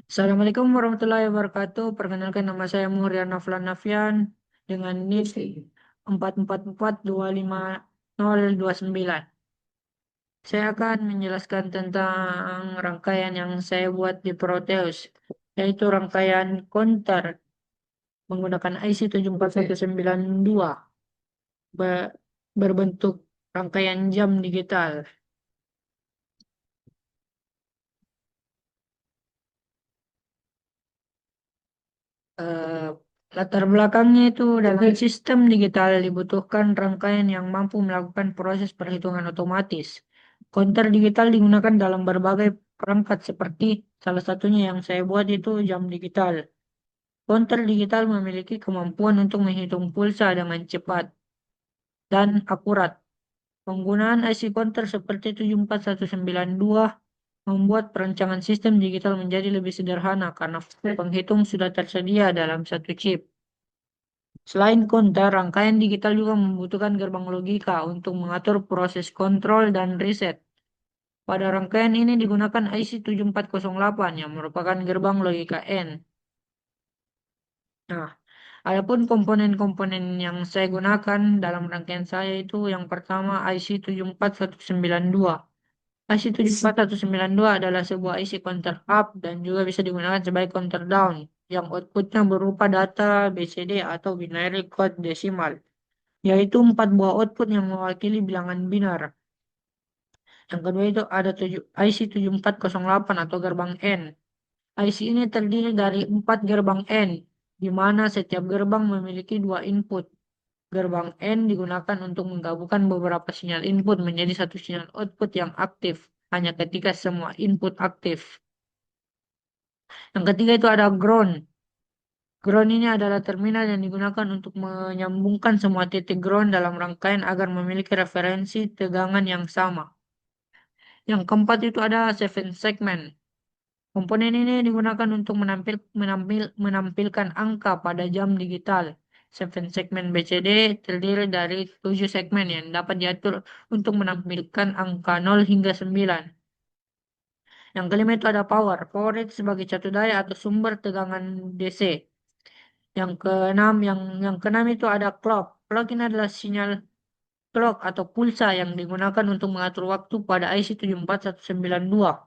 Assalamualaikum warahmatullahi wabarakatuh. Perkenalkan nama saya Muhrian Naflan Nafian dengan NIK 444250029. Saya akan menjelaskan tentang rangkaian yang saya buat di Proteus, yaitu rangkaian counter menggunakan IC 74192 be- berbentuk rangkaian jam digital. eh, Latar belakangnya itu dalam sistem digital dibutuhkan rangkaian yang mampu melakukan proses perhitungan otomatis. Counter digital digunakan dalam berbagai perangkat seperti salah satunya yang saya buat itu jam digital. Counter digital memiliki kemampuan untuk menghitung pulsa dengan cepat dan akurat. Penggunaan IC counter seperti 74192 membuat perancangan sistem digital menjadi lebih sederhana karena penghitung sudah tersedia dalam satu chip. Selain counter, rangkaian digital juga membutuhkan gerbang logika untuk mengatur proses kontrol dan reset. Pada rangkaian ini digunakan IC 7408 yang merupakan gerbang logika N. Nah, adapun komponen-komponen yang saya gunakan dalam rangkaian saya itu yang pertama IC 74192. IC 74192 adalah sebuah IC counter up dan juga bisa digunakan sebagai counter down yang outputnya berupa data BCD atau binary code desimal, yaitu 4 buah output yang mewakili bilangan binar. Yang kedua itu ada IC 7408 atau gerbang N. IC ini terdiri dari 4 gerbang N, di mana setiap gerbang memiliki 2 input. Gerbang N digunakan untuk menggabungkan beberapa sinyal input menjadi satu sinyal output yang aktif, hanya ketika semua input aktif. Yang ketiga itu ada ground. Ground ini adalah terminal yang digunakan untuk menyambungkan semua titik ground dalam rangkaian agar memiliki referensi tegangan yang sama. Yang keempat itu ada seven segment. Komponen ini digunakan untuk menampilkan angka pada jam digital. Seven segment BCD terdiri dari 7 segmen yang dapat diatur untuk menampilkan angka 0 hingga 9. Yang kelima itu ada power. Power itu sebagai satu daya atau sumber tegangan DC. Yang keenam itu ada clock. Clock ini adalah sinyal clock atau pulsa yang digunakan untuk mengatur waktu pada IC 74192.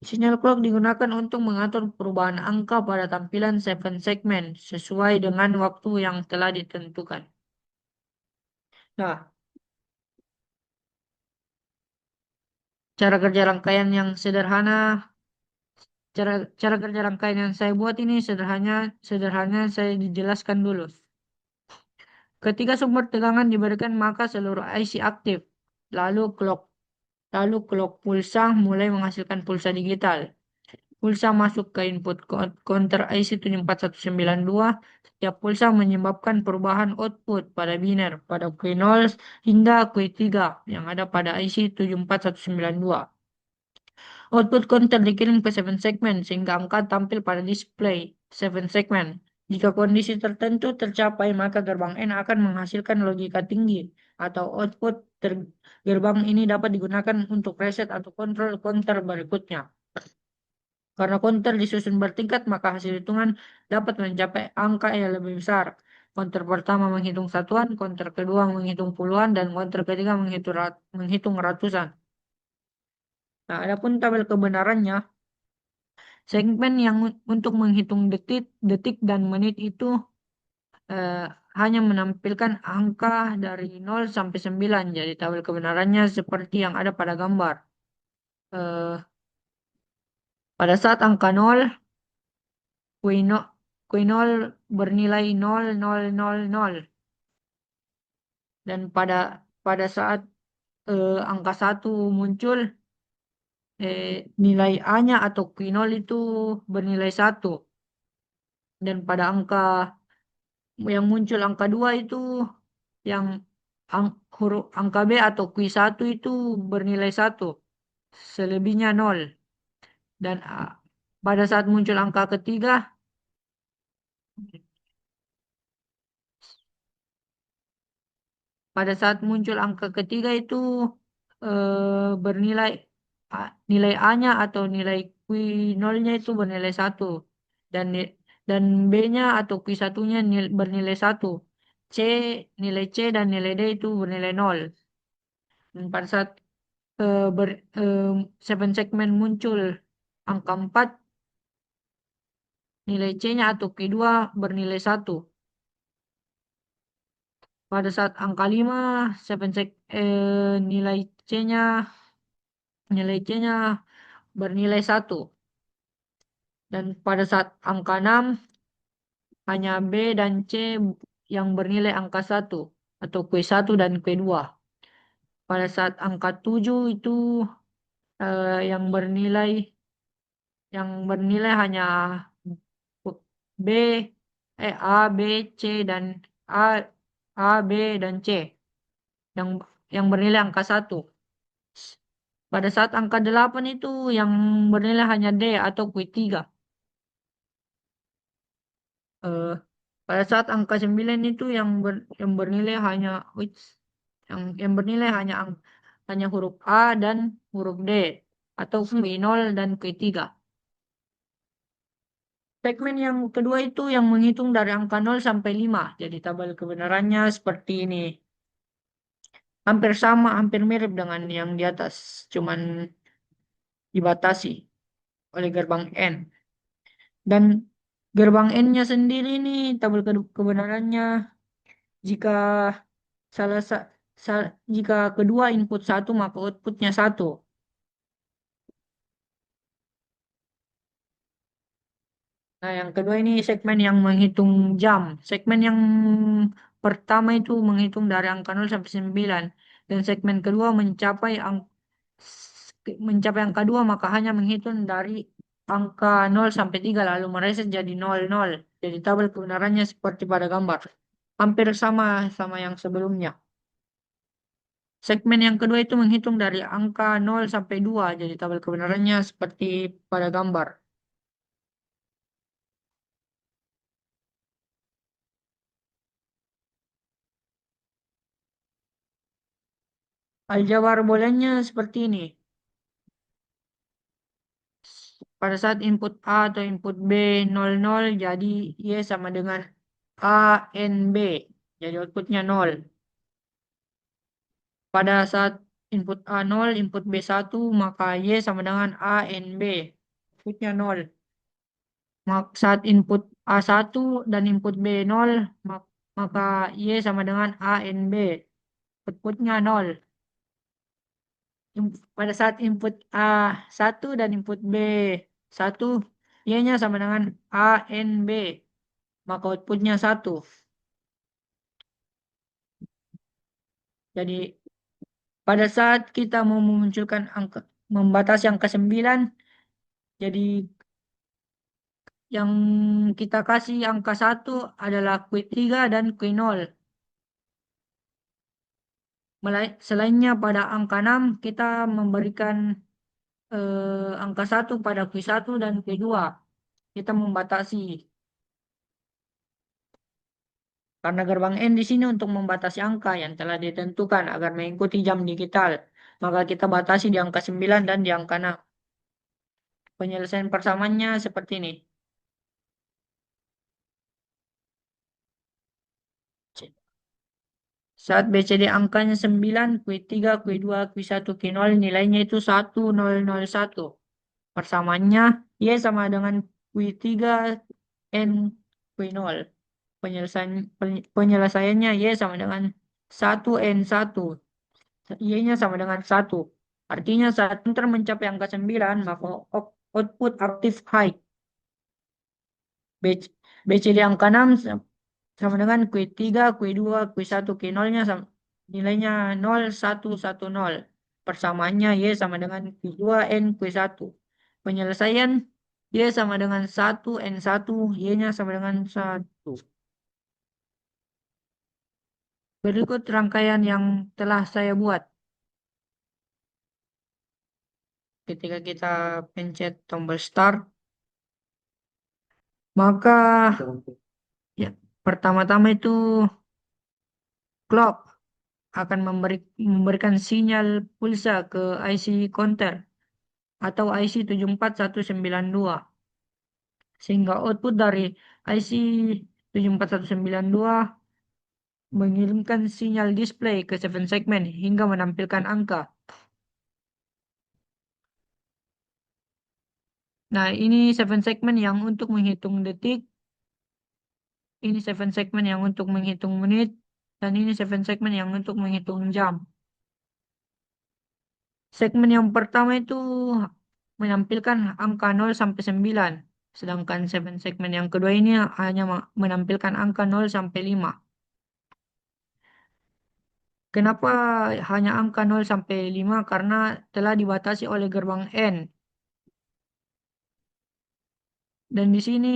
Sinyal clock digunakan untuk mengatur perubahan angka pada tampilan seven segment sesuai dengan waktu yang telah ditentukan. Nah, cara kerja rangkaian yang sederhana, cara cara kerja rangkaian yang saya buat ini sederhana saya dijelaskan dulu. Ketika sumber tegangan diberikan maka seluruh IC aktif. Lalu clock Lalu clock pulsa mulai menghasilkan pulsa digital. Pulsa masuk ke input counter IC 74192. Setiap pulsa menyebabkan perubahan output pada biner pada Q0 hingga Q3 yang ada pada IC 74192. Output counter dikirim ke 7 segmen sehingga angka tampil pada display 7 segmen. Jika kondisi tertentu tercapai, maka gerbang N akan menghasilkan logika tinggi atau output gerbang ini dapat digunakan untuk reset atau kontrol counter berikutnya. Karena counter disusun bertingkat, maka hasil hitungan dapat mencapai angka yang lebih besar. Counter pertama menghitung satuan, counter kedua menghitung puluhan, dan counter ketiga menghitung ratusan. Nah, adapun tabel kebenarannya, segmen yang untuk menghitung detik, detik dan menit itu eh, hanya menampilkan angka dari 0 sampai 9. Jadi tabel kebenarannya seperti yang ada pada gambar. Eh, Pada saat angka 0, Q0, Q0 bernilai 0000. Dan pada saat angka 1 muncul, nilai A-nya atau Q0 itu bernilai 1. Dan pada angka yang muncul angka 2 itu yang huruf angka B atau Q1 itu bernilai 1. Selebihnya 0. Dan pada saat muncul angka ketiga, pada saat muncul angka ketiga itu bernilai nilai A-nya atau nilai Q nolnya itu bernilai satu dan dan B-nya atau Q satunya bernilai satu. C nilai C dan nilai D itu bernilai nol. Dan pada saat eh, ber, eh, seven segmen muncul angka 4, nilai C-nya atau Q2 bernilai satu. Pada saat angka 5, nilai C-nya nilai C-nya bernilai satu. Dan pada saat angka 6, hanya B dan C yang bernilai angka satu atau Q1 dan Q2. Pada saat angka 7 itu yang bernilai hanya B, A, B, C dan A, B dan C yang bernilai angka satu. Pada saat angka 8 itu yang bernilai hanya D atau Q3. Eh, pada saat angka 9 itu yang bernilai hanya yang bernilai hanya huruf A dan huruf D atau Q0 dan Q3. Segmen yang kedua itu yang menghitung dari angka 0 sampai 5. Jadi tabel kebenarannya seperti ini. Hampir sama, hampir mirip dengan yang di atas. Cuman dibatasi oleh gerbang N. Dan gerbang N-nya sendiri nih tabel kebenarannya jika salah sa- jika kedua input satu maka outputnya satu. Nah, yang kedua ini segmen yang menghitung jam. Segmen yang pertama itu menghitung dari angka 0 sampai 9. Dan segmen kedua mencapai angka 2 maka hanya menghitung dari angka 0 sampai 3 lalu mereset jadi 00. Jadi tabel kebenarannya seperti pada gambar. Hampir sama sama yang sebelumnya. Segmen yang kedua itu menghitung dari angka 0 sampai 2. Jadi tabel kebenarannya seperti pada gambar. Aljabar bolanya seperti ini. Pada saat input A atau input B 00, jadi Y sama dengan A N B. Jadi outputnya 0. Pada saat input A 0, input B 1, maka Y sama dengan A N B. Outputnya 0. Saat input A 1 dan input B 0, maka Y sama dengan A N B. Outputnya 0. Pada saat input A 1 dan input B 1, Y-nya sama dengan A N B. Maka outputnya 1. Jadi pada saat kita mau memunculkan membatasi angka 9, jadi yang kita kasih angka 1 adalah Q3 dan Q0. Selainnya pada angka 6 kita memberikan angka 1 pada Q1 dan Q2. Kita membatasi. Karena gerbang N di sini untuk membatasi angka yang telah ditentukan agar mengikuti jam digital. Maka kita batasi di angka 9 dan di angka 6. Penyelesaian persamanya seperti ini. Saat BCD angkanya 9, Q3, Q2, Q1, Q0 nilainya itu 1001. Persamaannya Y sama dengan Q3 N Q0. Penyelesaiannya Y sama dengan 1N1. Y-nya sama dengan 1. Artinya saat enter mencapai angka 9, maka output aktif high. BCD angka 6 sama dengan Q3, Q2, Q1, Q0-nya nilainya 0110. Persamaannya Y sama dengan Q2 N Q1. Penyelesaian Y sama dengan 1N1, Y-nya sama dengan 1. Berikut rangkaian yang telah saya buat. Ketika kita pencet tombol start, maka ya, pertama-tama itu clock akan memberikan sinyal pulsa ke IC counter atau IC 74192. Sehingga output dari IC 74192 mengirimkan sinyal display ke 7 segmen hingga menampilkan angka. Nah, ini 7 segmen yang untuk menghitung detik, ini 7 segmen yang untuk menghitung menit, dan ini 7 segmen yang untuk menghitung jam. Segmen yang pertama itu menampilkan angka 0 sampai 9, sedangkan 7 segmen yang kedua ini hanya menampilkan angka 0 sampai 5. Kenapa hanya angka 0 sampai 5? Karena telah dibatasi oleh gerbang N. Dan di sini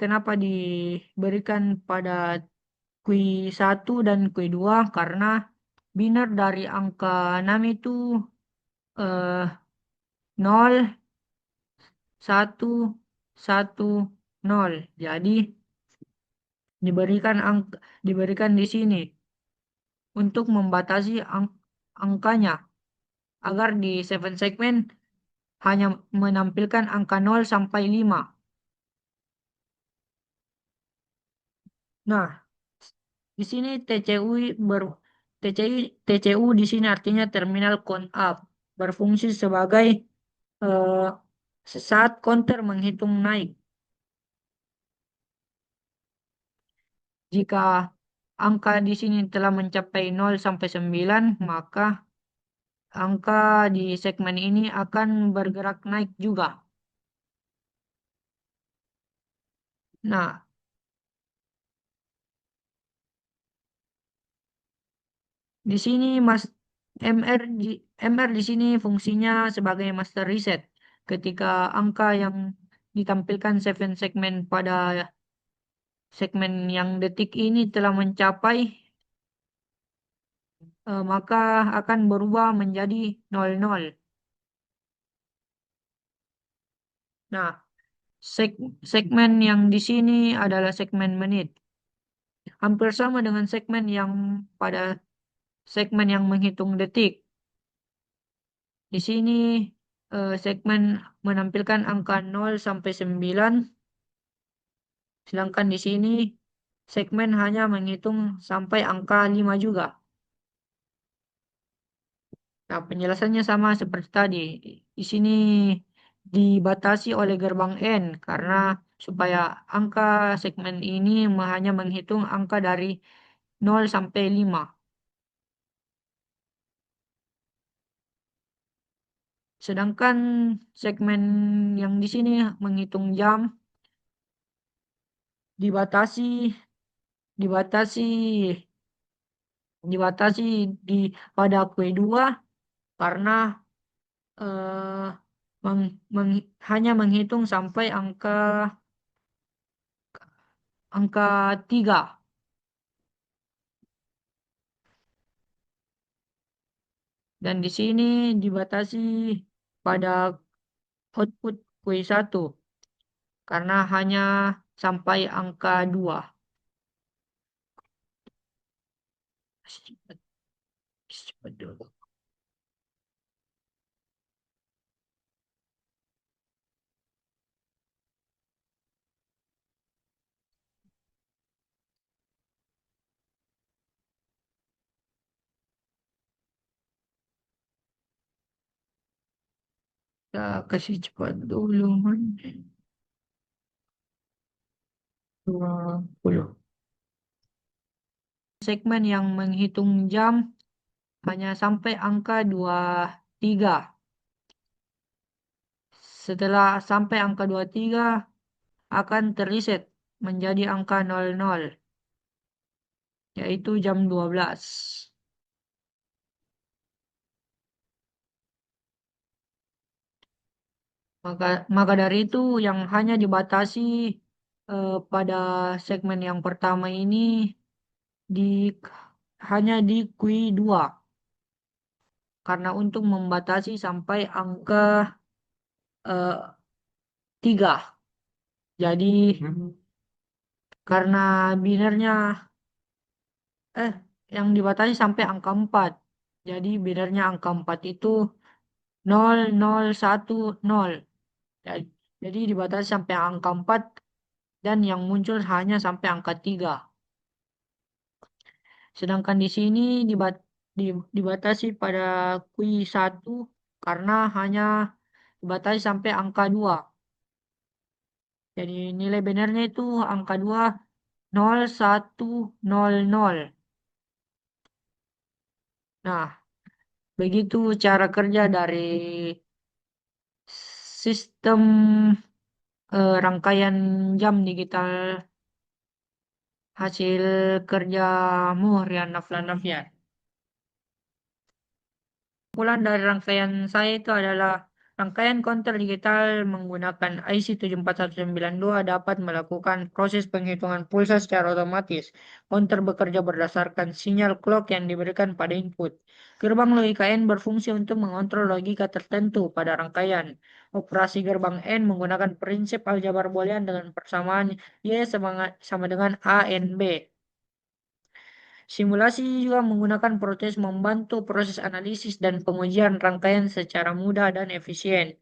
kenapa diberikan pada kui 1 dan kui 2? Karena biner dari angka 6 itu eh, 0, 1, 1, 0. Jadi diberikan di sini untuk membatasi angkanya agar di 7 segmen hanya menampilkan angka 0 sampai 5. Nah, di sini TCU di sini artinya terminal count up, berfungsi sebagai eh, saat counter menghitung naik. Jika angka di sini telah mencapai 0 sampai 9, maka angka di segmen ini akan bergerak naik juga. Nah, di sini MR di MR di sini fungsinya sebagai master reset. Ketika angka yang ditampilkan 7 segmen pada segmen yang detik ini telah mencapai, maka akan berubah menjadi 00. Nah, segmen yang di sini adalah segmen menit. Hampir sama dengan segmen yang pada segmen yang menghitung detik. Di sini segmen menampilkan angka 0 sampai 9, sedangkan di sini segmen hanya menghitung sampai angka 5 juga. Nah, penjelasannya sama seperti tadi. Di sini dibatasi oleh gerbang N karena supaya angka segmen ini hanya menghitung angka dari 0 sampai 5. Sedangkan segmen yang di sini menghitung jam dibatasi dibatasi dibatasi di pada Q2 karena eh, hanya menghitung sampai angka 3. Dan di sini dibatasi pada output Q1 karena hanya sampai angka 2. Cepat, cepat dulu. Kita kasih cepat dulu. 20. Segmen yang menghitung jam hanya sampai angka 23. Setelah sampai angka 23 akan terreset menjadi angka 00, yaitu jam 12. Maka dari itu yang hanya dibatasi pada segmen yang pertama ini di hanya di Q 2 karena untuk membatasi sampai angka 3. Jadi karena binernya yang dibatasi sampai angka 4. Jadi binernya angka 4 itu 0010. Ya, jadi dibatasi sampai angka 4 dan yang muncul hanya sampai angka 3. Sedangkan di sini dibatasi pada kui 1 karena hanya dibatasi sampai angka 2. Jadi nilai benarnya itu angka 2 0100. Nah, begitu cara kerja dari sistem rangkaian jam digital hasil kerjamu Rian Naflan. Kesimpulan dari rangkaian saya itu adalah rangkaian konter digital menggunakan IC 74192 dapat melakukan proses penghitungan pulsa secara otomatis. Konter bekerja berdasarkan sinyal clock yang diberikan pada input. Gerbang logika N berfungsi untuk mengontrol logika tertentu pada rangkaian. Operasi gerbang N menggunakan prinsip aljabar boolean dengan persamaan Y sama dengan A N B. Simulasi juga menggunakan proses membantu proses analisis dan pengujian rangkaian secara mudah dan efisien.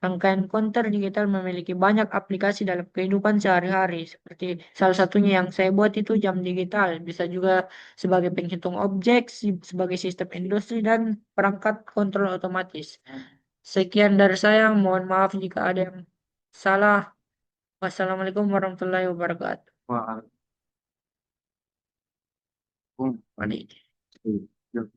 Rangkaian konter digital memiliki banyak aplikasi dalam kehidupan sehari-hari, seperti salah satunya yang saya buat itu jam digital, bisa juga sebagai penghitung objek, sebagai sistem industri, dan perangkat kontrol otomatis. Sekian dari saya, mohon maaf jika ada yang salah. Wassalamualaikum warahmatullahi wabarakatuh. Waalaikumsalam.